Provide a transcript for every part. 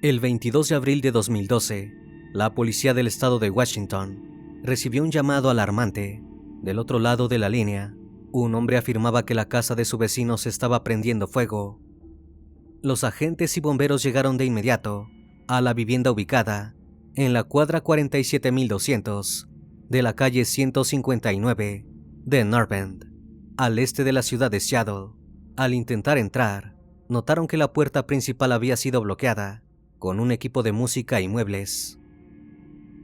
El 22 de abril de 2012, la policía del estado de Washington recibió un llamado alarmante. Del otro lado de la línea, un hombre afirmaba que la casa de su vecino se estaba prendiendo fuego. Los agentes y bomberos llegaron de inmediato a la vivienda ubicada en la cuadra 47200 de la calle 159 de North Bend, al este de la ciudad de Seattle. Al intentar entrar, notaron que la puerta principal había sido bloqueada con un equipo de música y muebles.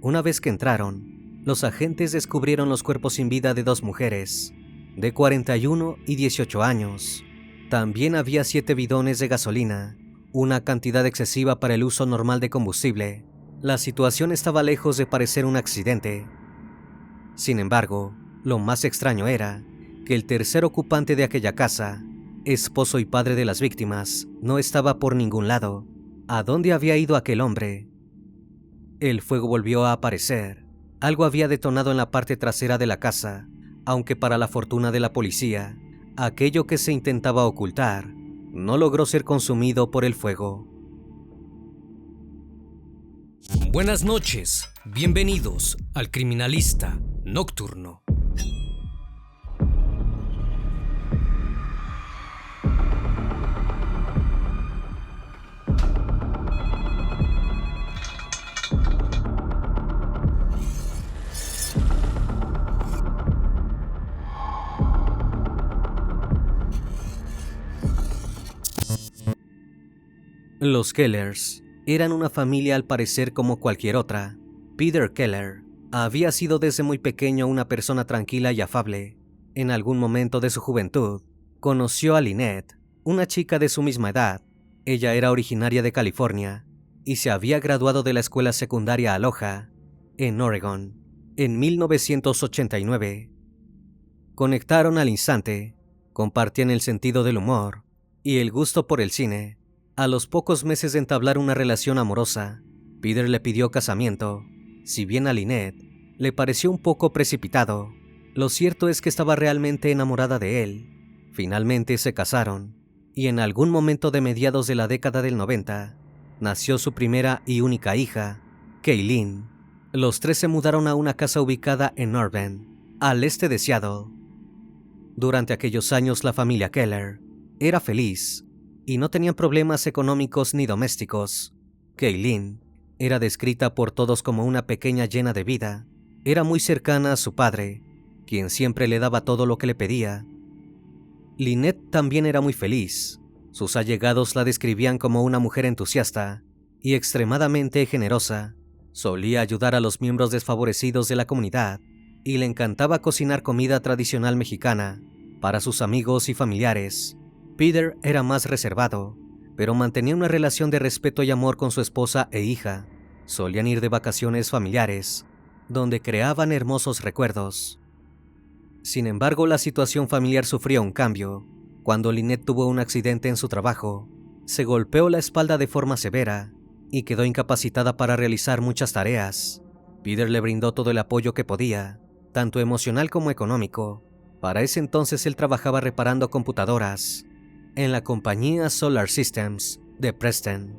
Una vez que entraron, los agentes descubrieron los cuerpos sin vida de dos mujeres, de 41 y 18 años. También había 7 bidones de gasolina, una cantidad excesiva para el uso normal de combustible. La situación estaba lejos de parecer un accidente. Sin embargo, lo más extraño era que el tercer ocupante de aquella casa, esposo y padre de las víctimas, no estaba por ningún lado. ¿A dónde había ido aquel hombre? El fuego volvió a aparecer. Algo había detonado en la parte trasera de la casa, aunque para la fortuna de la policía, aquello que se intentaba ocultar no logró ser consumido por el fuego. Buenas noches, bienvenidos al Criminalista Nocturno. Los Kellers eran una familia al parecer como cualquier otra. Peter Keller había sido desde muy pequeño una persona tranquila y afable. En algún momento de su juventud, conoció a Lynette, una chica de su misma edad. Ella era originaria de California y se había graduado de la escuela secundaria Aloha, en Oregon, en 1989. Conectaron al instante, compartían el sentido del humor y el gusto por el cine. A los pocos meses de entablar una relación amorosa, Peter le pidió casamiento. Si bien a Lynette le pareció un poco precipitado, lo cierto es que estaba realmente enamorada de él. Finalmente se casaron, y en algún momento de mediados de la década del 90, nació su primera y única hija, Kaylin. Los tres se mudaron a una casa ubicada en North Bend, al este de Seattle. Durante aquellos años la familia Keller era feliz y no tenían problemas económicos ni domésticos. Kaylin era descrita por todos como una pequeña llena de vida. Era muy cercana a su padre, quien siempre le daba todo lo que le pedía. Lynette también era muy feliz. Sus allegados la describían como una mujer entusiasta y extremadamente generosa. Solía ayudar a los miembros desfavorecidos de la comunidad y le encantaba cocinar comida tradicional mexicana para sus amigos y familiares. Peter era más reservado, pero mantenía una relación de respeto y amor con su esposa e hija. Solían ir de vacaciones familiares, donde creaban hermosos recuerdos. Sin embargo, la situación familiar sufrió un cambio. Cuando Lynette tuvo un accidente en su trabajo, se golpeó la espalda de forma severa y quedó incapacitada para realizar muchas tareas. Peter le brindó todo el apoyo que podía, tanto emocional como económico. Para ese entonces él trabajaba reparando computadoras en la compañía Solar Systems de Preston.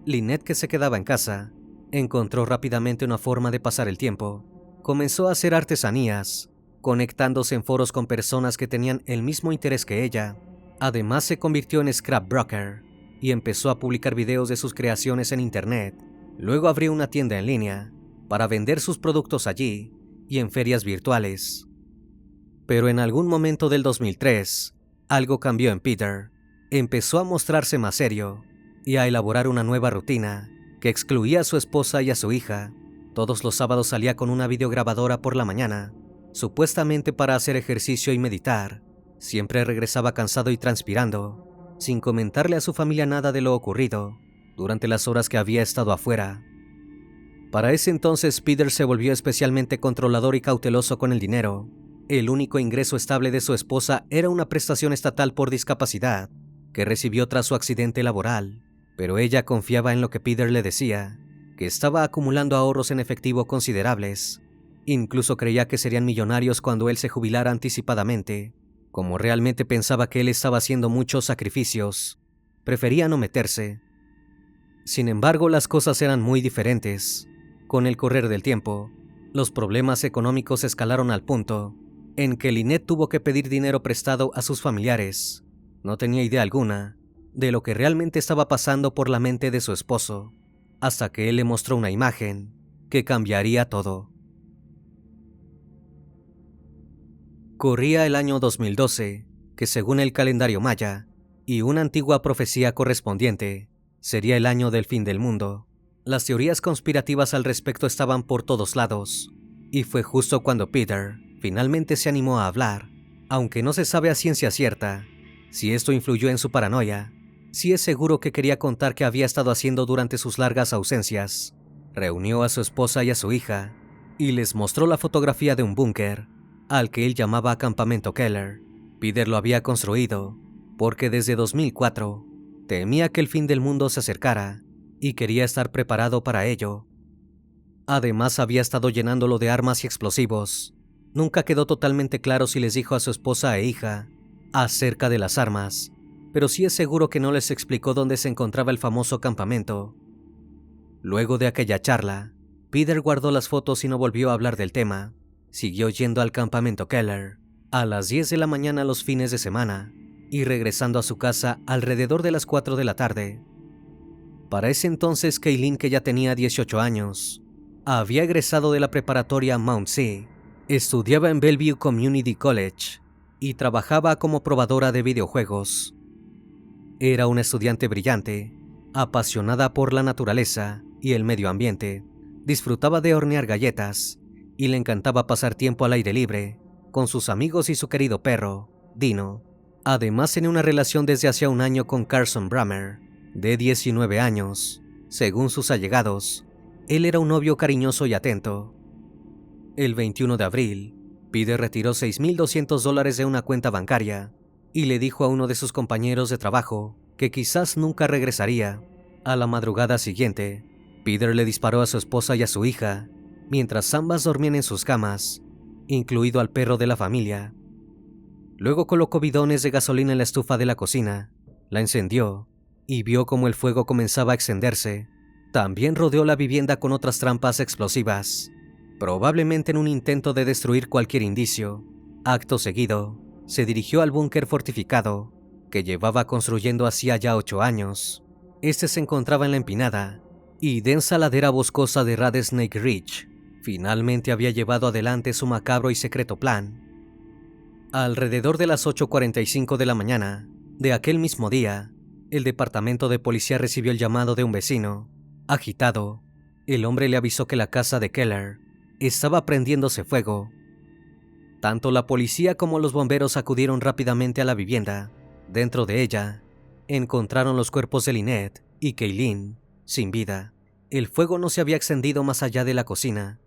Lynette, que se quedaba en casa, encontró rápidamente una forma de pasar el tiempo. Comenzó a hacer artesanías, conectándose en foros con personas que tenían el mismo interés que ella. Además se convirtió en scrapbroker y empezó a publicar videos de sus creaciones en internet. Luego abrió una tienda en línea para vender sus productos allí y en ferias virtuales. Pero en algún momento del 2003, algo cambió en Peter. Empezó a mostrarse más serio y a elaborar una nueva rutina que excluía a su esposa y a su hija. Todos los sábados salía con una videograbadora por la mañana, supuestamente para hacer ejercicio y meditar. Siempre regresaba cansado y transpirando, sin comentarle a su familia nada de lo ocurrido durante las horas que había estado afuera. Para ese entonces Peter se volvió especialmente controlador y cauteloso con el dinero. El único ingreso estable de su esposa era una prestación estatal por discapacidad que recibió tras su accidente laboral, pero ella confiaba en lo que Peter le decía, que estaba acumulando ahorros en efectivo considerables. Incluso creía que serían millonarios cuando él se jubilara anticipadamente. Como realmente pensaba que él estaba haciendo muchos sacrificios, prefería no meterse. Sin embargo, las cosas eran muy diferentes. Con el correr del tiempo, los problemas económicos escalaron al punto en que Lynette tuvo que pedir dinero prestado a sus familiares. No tenía idea alguna de lo que realmente estaba pasando por la mente de su esposo, hasta que él le mostró una imagen que cambiaría todo. Corría el año 2012, que según el calendario maya y una antigua profecía correspondiente, sería el año del fin del mundo. Las teorías conspirativas al respecto estaban por todos lados, y fue justo cuando Peter finalmente se animó a hablar. Aunque no se sabe a ciencia cierta si esto influyó en su paranoia, sí es seguro que quería contar qué había estado haciendo durante sus largas ausencias. Reunió a su esposa y a su hija, y les mostró la fotografía de un búnker, al que él llamaba Campamento Keller. Peter lo había construido porque desde 2004 temía que el fin del mundo se acercara y quería estar preparado para ello. Además, había estado llenándolo de armas y explosivos. Nunca quedó totalmente claro si les dijo a su esposa e hija acerca de las armas, pero sí es seguro que no les explicó dónde se encontraba el famoso campamento. Luego de aquella charla, Peter guardó las fotos y no volvió a hablar del tema. Siguió yendo al Campamento Keller a las 10 de la mañana los fines de semana y regresando a su casa alrededor de las 4 de la tarde. Para ese entonces, Kaylin, que ya tenía 18 años, había egresado de la preparatoria Mount Sea, estudiaba en Bellevue Community College y trabajaba como probadora de videojuegos. Era una estudiante brillante, apasionada por la naturaleza y el medio ambiente. Disfrutaba de hornear galletas y le encantaba pasar tiempo al aire libre con sus amigos y su querido perro, Dino. Además, tenía una relación desde hacía un año con Carson Brammer, de 19 años. Según sus allegados, él era un novio cariñoso y atento. El 21 de abril, Peter retiró $6,200 de una cuenta bancaria y le dijo a uno de sus compañeros de trabajo que quizás nunca regresaría. A la madrugada siguiente, Peter le disparó a su esposa y a su hija mientras ambas dormían en sus camas, incluido al perro de la familia. Luego colocó bidones de gasolina en la estufa de la cocina, la encendió y vio cómo el fuego comenzaba a extenderse. También rodeó la vivienda con otras trampas explosivas, probablemente en un intento de destruir cualquier indicio. Acto seguido, se dirigió al búnker fortificado que llevaba construyendo hacía ya 8 años. Este se encontraba en la empinada y densa ladera boscosa de Rattlesnake Ridge. Finalmente había llevado adelante su macabro y secreto plan. Alrededor de las 8:45 de la mañana de aquel mismo día, el departamento de policía recibió el llamado de un vecino. Agitado, el hombre le avisó que la casa de Keller estaba prendiéndose fuego. Tanto la policía como los bomberos acudieron rápidamente a la vivienda. Dentro de ella, encontraron los cuerpos de Lynette y Kaylin sin vida. El fuego no se había extendido más allá de la cocina.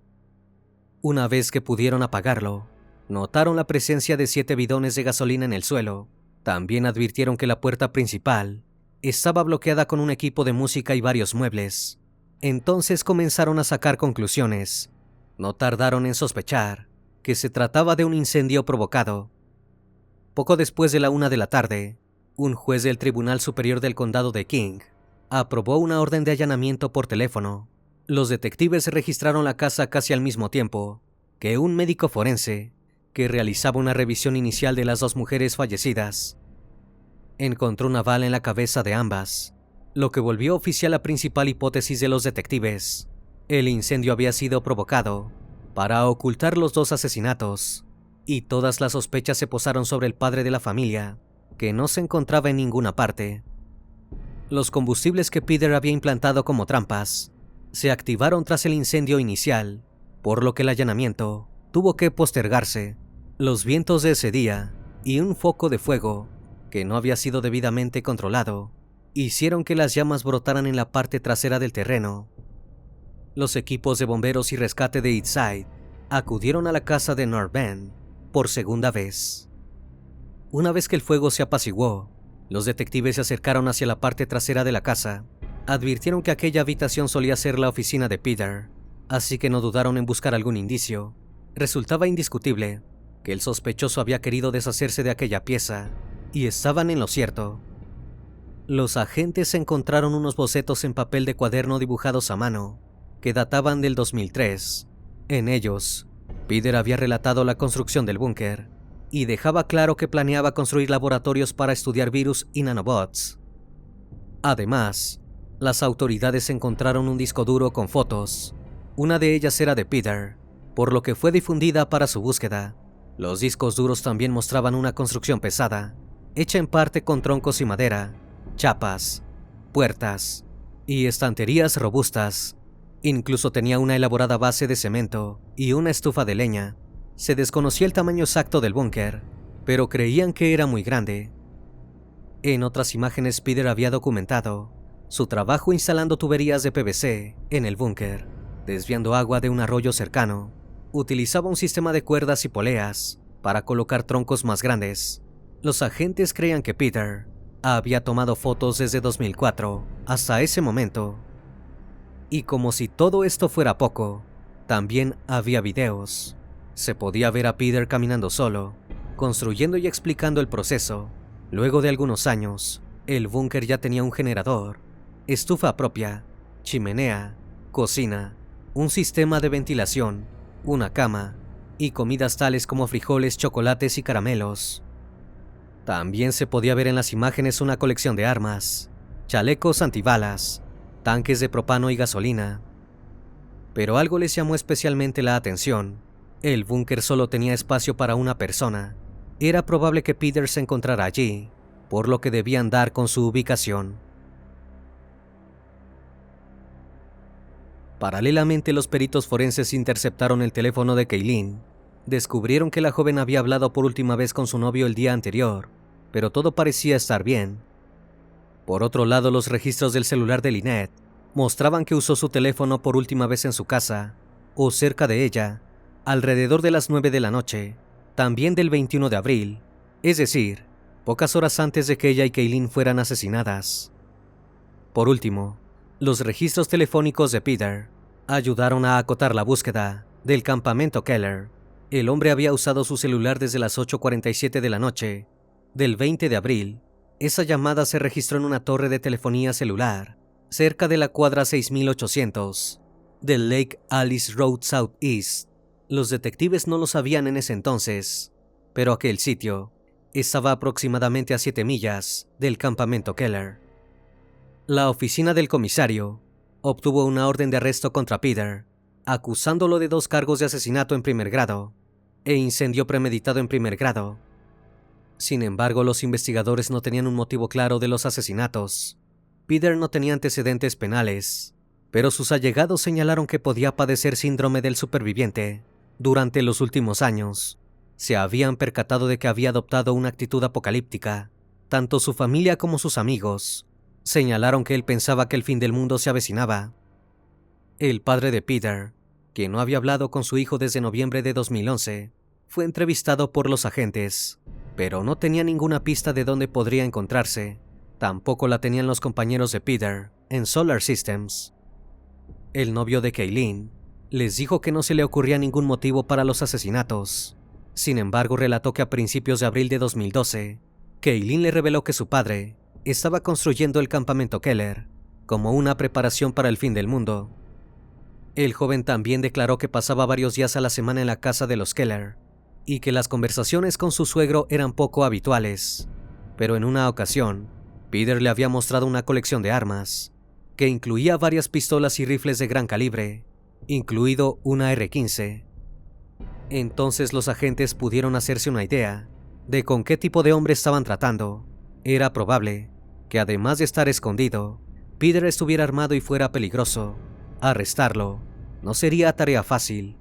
Una vez que pudieron apagarlo, notaron la presencia de 7 bidones de gasolina en el suelo. También advirtieron que la puerta principal estaba bloqueada con un equipo de música y varios muebles. Entonces comenzaron a sacar conclusiones. No tardaron en sospechar que se trataba de un incendio provocado. Poco después de la 1 de la tarde, un juez del Tribunal Superior del Condado de King aprobó una orden de allanamiento por teléfono. Los detectives registraron la casa casi al mismo tiempo que un médico forense que realizaba una revisión inicial de las 2 mujeres fallecidas. Encontró una bala en la cabeza de ambas, lo que volvió oficial la principal hipótesis de los detectives. El incendio había sido provocado para ocultar los 2 asesinatos, y todas las sospechas se posaron sobre el padre de la familia, que no se encontraba en ninguna parte. Los combustibles que Peter había implantado como trampas se activaron tras el incendio inicial, por lo que el allanamiento tuvo que postergarse. Los vientos de ese día y un foco de fuego que no había sido debidamente controlado hicieron que las llamas brotaran en la parte trasera del terreno. Los equipos de bomberos y rescate de Eastside acudieron a la casa de North Bend por segunda vez. Una vez que el fuego se apaciguó, los detectives se acercaron hacia la parte trasera de la casa. Advirtieron que aquella habitación solía ser la oficina de Peter, así que no dudaron en buscar algún indicio. Resultaba indiscutible que el sospechoso había querido deshacerse de aquella pieza, y estaban en lo cierto. Los agentes encontraron unos bocetos en papel de cuaderno dibujados a mano, que databan del 2003. En ellos, Peter había relatado la construcción del búnker y dejaba claro que planeaba construir laboratorios para estudiar virus y nanobots. Además, las autoridades encontraron un disco duro con fotos. Una de ellas era de Peter, por lo que fue difundida para su búsqueda. Los discos duros también mostraban una construcción pesada, hecha en parte con troncos y madera, chapas, puertas y estanterías robustas. Incluso tenía una elaborada base de cemento y una estufa de leña. Se desconocía el tamaño exacto del búnker, pero creían que era muy grande. En otras imágenes, Peter había documentado su trabajo instalando tuberías de PVC en el búnker, desviando agua de un arroyo cercano. Utilizaba un sistema de cuerdas y poleas para colocar troncos más grandes. Los agentes creían que Peter había tomado fotos desde 2004 hasta ese momento. Y como si todo esto fuera poco, también había videos. Se podía ver a Peter caminando solo, construyendo y explicando el proceso. Luego de algunos años, el búnker ya tenía un generador, estufa propia, chimenea, cocina, un sistema de ventilación, una cama y comidas tales como frijoles, chocolates y caramelos. También se podía ver en las imágenes una colección de armas, chalecos antibalas, tanques de propano y gasolina. Pero algo les llamó especialmente la atención. El búnker solo tenía espacio para una persona. Era probable que Peter se encontrara allí, por lo que debían dar con su ubicación. Paralelamente, los peritos forenses interceptaron el teléfono de Kaylin. Descubrieron que la joven había hablado por última vez con su novio el día anterior, pero todo parecía estar bien. Por otro lado, los registros del celular de Lynette mostraban que usó su teléfono por última vez en su casa, o cerca de ella, alrededor de las 9 de la noche, también del 21 de abril, es decir, pocas horas antes de que ella y Kaylin fueran asesinadas. Por último, los registros telefónicos de Peter ayudaron a acotar la búsqueda del campamento Keller. El hombre había usado su celular desde las 8:47 de la noche del 20 de abril. Esa llamada se registró en una torre de telefonía celular, cerca de la cuadra 6800 del Lake Alice Road Southeast. Los detectives no lo sabían en ese entonces, pero aquel sitio estaba aproximadamente a 7 millas del campamento Keller. La oficina del comisario obtuvo una orden de arresto contra Peter, acusándolo de 2 cargos de asesinato en primer grado e incendio premeditado en primer grado. Sin embargo, los investigadores no tenían un motivo claro de los asesinatos. Peter no tenía antecedentes penales, pero sus allegados señalaron que podía padecer síndrome del superviviente. Durante los últimos años, se habían percatado de que había adoptado una actitud apocalíptica. Tanto su familia como sus amigos señalaron que él pensaba que el fin del mundo se avecinaba. El padre de Peter, que no había hablado con su hijo desde noviembre de 2011, fue entrevistado por los agentes, pero no tenía ninguna pista de dónde podría encontrarse. Tampoco la tenían los compañeros de Peter en Solar Systems. El novio de Kaylin les dijo que no se le ocurría ningún motivo para los asesinatos. Sin embargo, relató que a principios de abril de 2012, Kaylin le reveló que su padre estaba construyendo el campamento Keller como una preparación para el fin del mundo. El joven también declaró que pasaba varios días a la semana en la casa de los Keller y que las conversaciones con su suegro eran poco habituales. Pero en una ocasión, Peter le había mostrado una colección de armas, que incluía varias pistolas y rifles de gran calibre, incluido una R-15. Entonces los agentes pudieron hacerse una idea de con qué tipo de hombre estaban tratando. Era probable que, además de estar escondido, Peter estuviera armado y fuera peligroso. Arrestarlo no sería tarea fácil.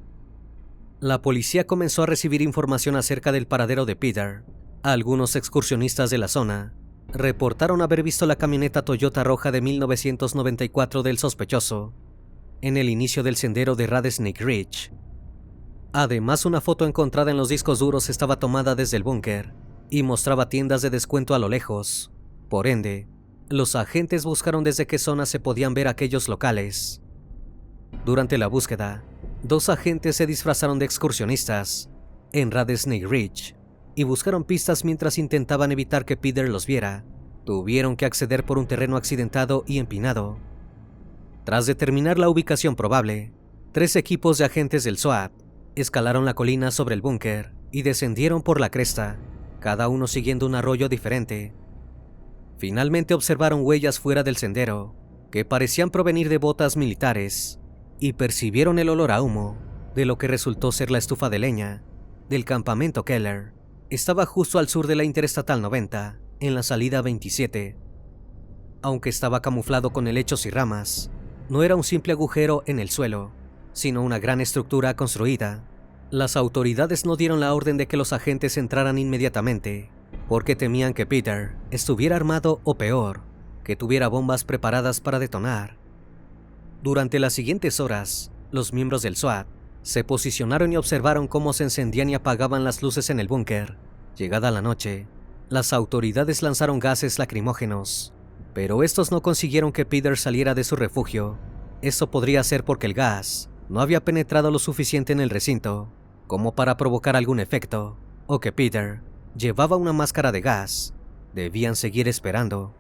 La policía comenzó a recibir información acerca del paradero de Peter. Algunos excursionistas de la zona reportaron haber visto la camioneta Toyota roja de 1994 del sospechoso en el inicio del sendero de Rattlesnake Ridge. Además, una foto encontrada en los discos duros estaba tomada desde el búnker y mostraba tiendas de descuento a lo lejos. Por ende, los agentes buscaron desde qué zona se podían ver aquellos locales. Durante la búsqueda, 2 agentes se disfrazaron de excursionistas en Rattlesnake Ridge y buscaron pistas mientras intentaban evitar que Peter los viera. tuvieron que acceder por un terreno accidentado y empinado. Tras determinar la ubicación probable, 3 equipos de agentes del SWAT escalaron la colina sobre el búnker y descendieron por la cresta, cada uno siguiendo un arroyo diferente. Finalmente observaron huellas fuera del sendero, que parecían provenir de botas militares, y percibieron el olor a humo de lo que resultó ser la estufa de leña del campamento Keller. Estaba justo al sur de la Interestatal 90, en la salida 27. Aunque estaba camuflado con helechos y ramas, no era un simple agujero en el suelo, sino una gran estructura construida. Las autoridades no dieron la orden de que los agentes entraran inmediatamente, porque temían que Peter estuviera armado o peor, que tuviera bombas preparadas para detonar. Durante las siguientes horas, los miembros del SWAT se posicionaron y observaron cómo se encendían y apagaban las luces en el búnker. Llegada la noche, las autoridades lanzaron gases lacrimógenos, pero estos no consiguieron que Peter saliera de su refugio. Eso podría ser porque el gas no había penetrado lo suficiente en el recinto como para provocar algún efecto, o que Peter llevaba una máscara de gas. Debían seguir esperando.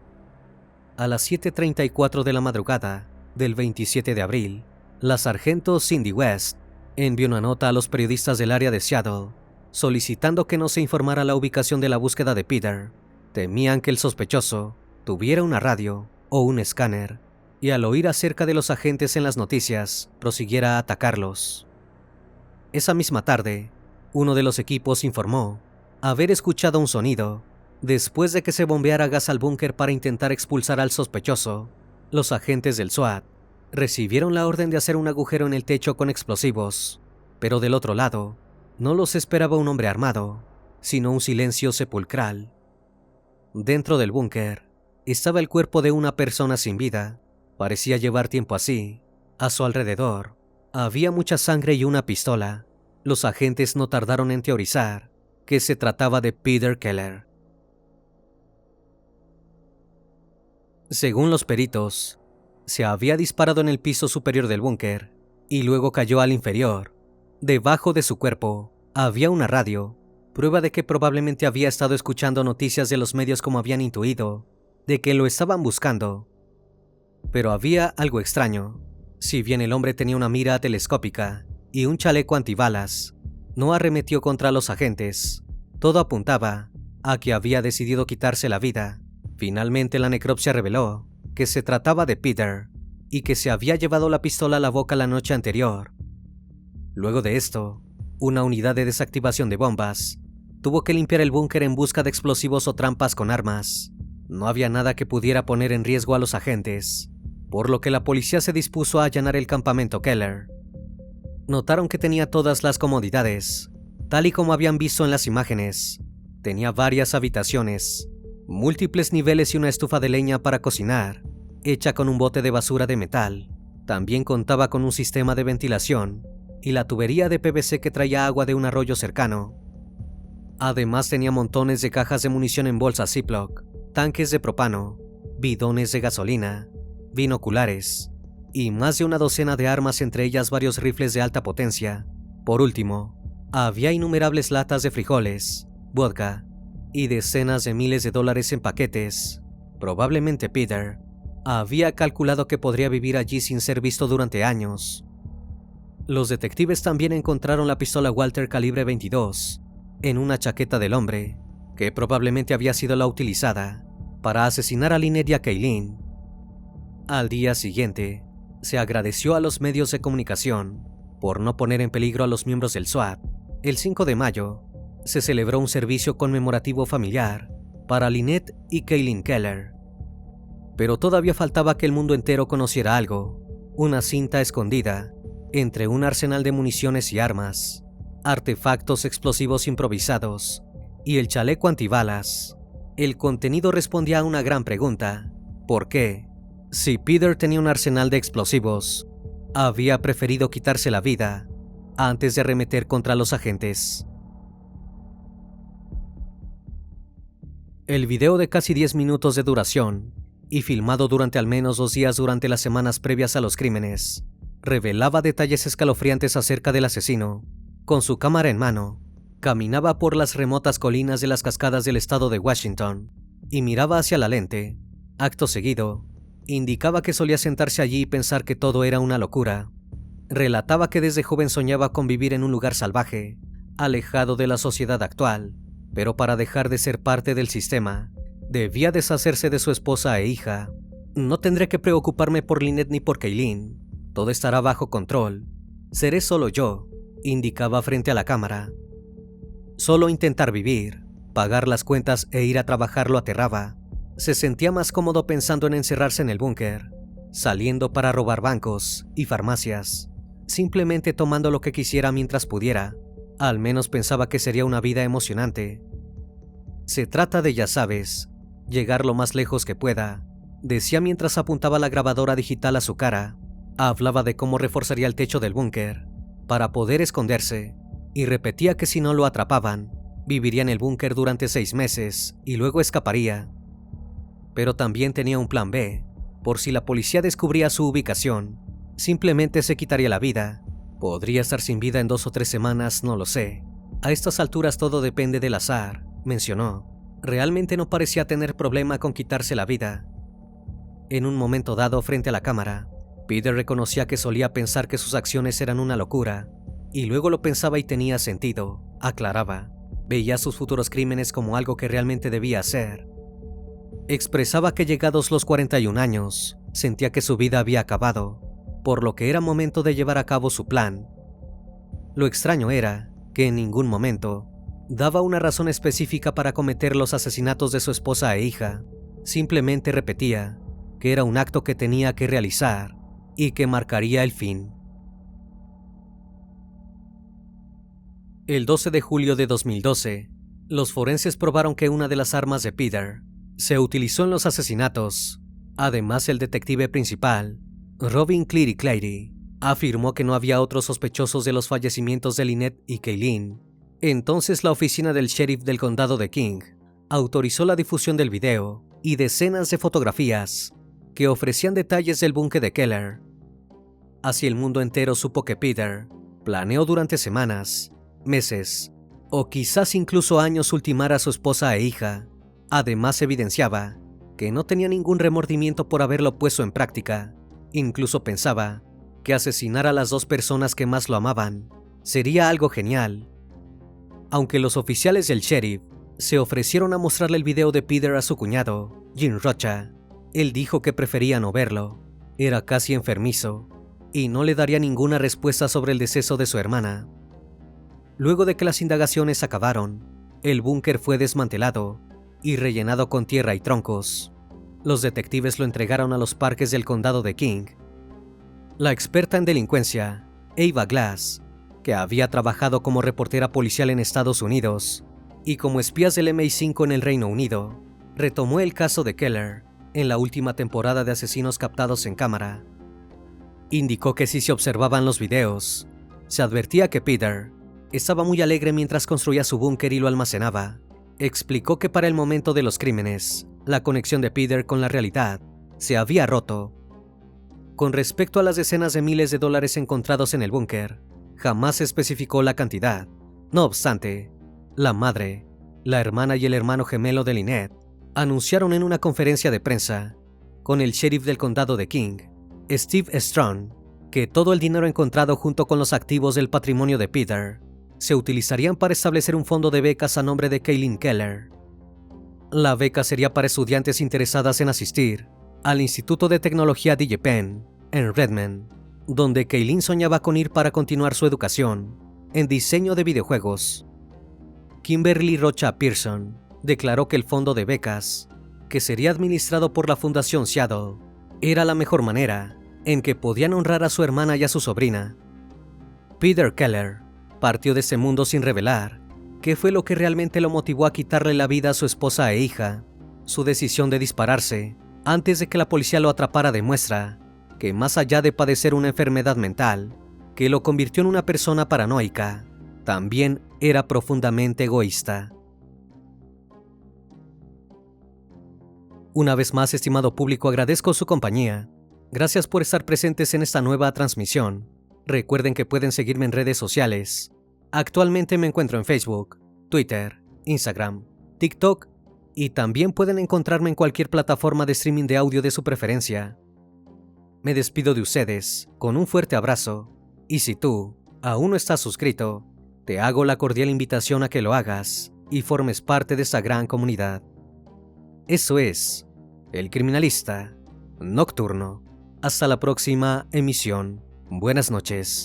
A las 7:34 de la madrugada del 27 de abril, la sargento Cindy West envió una nota a los periodistas del área de Seattle solicitando que no se informara la ubicación de la búsqueda de Peter. Temían que el sospechoso tuviera una radio o un escáner, y al oír acerca de los agentes en las noticias, prosiguiera a atacarlos. Esa misma tarde, uno de los equipos informó haber escuchado un sonido. Después de que se bombeara gas al búnker para intentar expulsar al sospechoso, los agentes del SWAT recibieron la orden de hacer un agujero en el techo con explosivos, pero del otro lado, no los esperaba un hombre armado, sino un silencio sepulcral. Dentro del búnker estaba el cuerpo de una persona sin vida. Parecía llevar tiempo así. A su alrededor había mucha sangre y una pistola. Los agentes no tardaron en teorizar que se trataba de Peter Keller. Según los peritos, se había disparado en el piso superior del búnker y luego cayó al inferior. Debajo de su cuerpo había una radio, prueba de que probablemente había estado escuchando noticias de los medios como habían intuido, de que lo estaban buscando. Pero había algo extraño. Si bien el hombre tenía una mira telescópica y un chaleco antibalas, no arremetió contra los agentes. Todo apuntaba a que había decidido quitarse la vida. Finalmente la necropsia reveló que se trataba de Peter y que se había llevado la pistola a la boca la noche anterior. Luego de esto, una unidad de desactivación de bombas tuvo que limpiar el búnker en busca de explosivos o trampas con armas. No había nada que pudiera poner en riesgo a los agentes, por lo que la policía se dispuso a allanar el campamento Keller. Notaron que tenía todas las comodidades, tal y como habían visto en las imágenes. Tenía varias habitaciones, múltiples niveles y una estufa de leña para cocinar, hecha con un bote de basura de metal. También contaba con un sistema de ventilación y la tubería de PVC que traía agua de un arroyo cercano. Además tenía montones de cajas de munición en bolsas Ziploc, tanques de propano, bidones de gasolina, binoculares y más de una docena de armas, entre ellas varios rifles de alta potencia. Por último, había innumerables latas de frijoles, vodka y decenas de miles de dólares en paquetes. Probablemente Peter había calculado que podría vivir allí sin ser visto durante años. Los detectives también encontraron la pistola Walter calibre 22 en una chaqueta del hombre, que probablemente había sido la utilizada para asesinar a Lynette y a Kaylin. Al día siguiente, se agradeció a los medios de comunicación por no poner en peligro a los miembros del SWAT. El 5 de mayo, se celebró un servicio conmemorativo familiar para Lynette y Kaylin Keller. Pero todavía faltaba que el mundo entero conociera algo: una cinta escondida entre un arsenal de municiones y armas, artefactos explosivos improvisados y el chaleco antibalas. El contenido respondía a una gran pregunta: ¿por qué? Si Peter tenía un arsenal de explosivos, había preferido quitarse la vida antes de arremeter contra los agentes. El video, de casi 10 minutos de duración y filmado durante al menos 2 días durante las semanas previas a los crímenes, revelaba detalles escalofriantes acerca del asesino. Con su cámara en mano, caminaba por las remotas colinas de las cascadas del estado de Washington, y miraba hacia la lente. Acto seguido, indicaba que solía sentarse allí y pensar que todo era una locura. Relataba que desde joven soñaba con vivir en un lugar salvaje, alejado de la sociedad actual, pero para dejar de ser parte del sistema, debía deshacerse de su esposa e hija. No tendré que preocuparme por Lynette ni por Kaylin. Todo estará bajo control. Seré solo yo, indicaba frente a la cámara. Solo intentar vivir, pagar las cuentas e ir a trabajar lo aterraba. Se sentía más cómodo pensando en encerrarse en el búnker, saliendo para robar bancos y farmacias, simplemente tomando lo que quisiera mientras pudiera. Al menos pensaba que sería una vida emocionante. Se trata de, ya sabes, llegar lo más lejos que pueda, decía mientras apuntaba la grabadora digital a su cara. Hablaba de cómo reforzaría el techo del búnker para poder esconderse, y repetía que si no lo atrapaban, viviría en el búnker durante 6 meses y luego escaparía. Pero también tenía un plan B, por si la policía descubría su ubicación. Simplemente se quitaría la vida. Podría estar sin vida en 2 o 3 semanas, no lo sé. A estas alturas todo depende del azar, mencionó. Realmente no parecía tener problema con quitarse la vida. En un momento dado, frente a la cámara, Peter reconocía que solía pensar que sus acciones eran una locura, y luego lo pensaba y tenía sentido, aclaraba. Veía sus futuros crímenes como algo que realmente debía hacer. Expresaba que llegados los 41 años, sentía que su vida había acabado, por lo que era momento de llevar a cabo su plan. Lo extraño era que en ningún momento daba una razón específica para cometer los asesinatos de su esposa e hija. Simplemente repetía que era un acto que tenía que realizar y que marcaría el fin. El 12 de julio de 2012, los forenses probaron que una de las armas de Peter se utilizó en los asesinatos. Además, el detective principal, Robin Clary, afirmó que no había otros sospechosos de los fallecimientos de Lynette y Kaylin. Entonces la oficina del sheriff del condado de King autorizó la difusión del video y decenas de fotografías que ofrecían detalles del búnker de Keller. Así el mundo entero supo que Peter planeó durante semanas, meses o quizás incluso años ultimar a su esposa e hija. Además evidenciaba que no tenía ningún remordimiento por haberlo puesto en práctica. Incluso pensaba que asesinar a las 2 personas que más lo amaban sería algo genial. Aunque los oficiales del sheriff se ofrecieron a mostrarle el video de Peter a su cuñado, Jim Rocha, él dijo que prefería no verlo. Era casi enfermizo y no le daría ninguna respuesta sobre el deceso de su hermana. Luego de que las indagaciones acabaron, el búnker fue desmantelado y rellenado con tierra y troncos. Los detectives lo entregaron a los parques del condado de King. La experta en delincuencia, Ava Glass, que había trabajado como reportera policial en Estados Unidos y como espías del MI5 en el Reino Unido, retomó el caso de Keller en la última temporada de Asesinos Captados en Cámara. Indicó que si se observaban los videos, se advertía que Peter estaba muy alegre mientras construía su búnker y lo almacenaba. Explicó que para el momento de los crímenes, la conexión de Peter con la realidad se había roto. Con respecto a las decenas de miles de dólares encontrados en el búnker, jamás especificó la cantidad. No obstante, la madre, la hermana y el hermano gemelo de Lynette anunciaron en una conferencia de prensa con el sheriff del condado de King, Steve Strong, que todo el dinero encontrado junto con los activos del patrimonio de Peter se utilizarían para establecer un fondo de becas a nombre de Kaylin Keller. La beca sería para estudiantes interesadas en asistir al Instituto de Tecnología DigiPen en Redmond, donde Kaylin soñaba con ir para continuar su educación en diseño de videojuegos. Kimberly Rocha Pearson declaró que el fondo de becas, que sería administrado por la Fundación Seattle, era la mejor manera en que podían honrar a su hermana y a su sobrina. Peter Keller partió de ese mundo sin revelar qué fue lo que realmente lo motivó a quitarle la vida a su esposa e hija. Su decisión de dispararse antes de que la policía lo atrapara demuestra que más allá de padecer una enfermedad mental que lo convirtió en una persona paranoica, también era profundamente egoísta. Una vez más, estimado público, agradezco su compañía. Gracias por estar presentes en esta nueva transmisión. Recuerden que pueden seguirme en redes sociales. Actualmente me encuentro en Facebook, Twitter, Instagram, TikTok Y también pueden encontrarme en cualquier plataforma de streaming de audio de su preferencia. Me despido de ustedes con un fuerte abrazo, y si tú aún no estás suscrito, te hago la cordial invitación a que lo hagas y formes parte de esta gran comunidad. Eso es El Criminalista Nocturno. Hasta la próxima emisión. Buenas noches.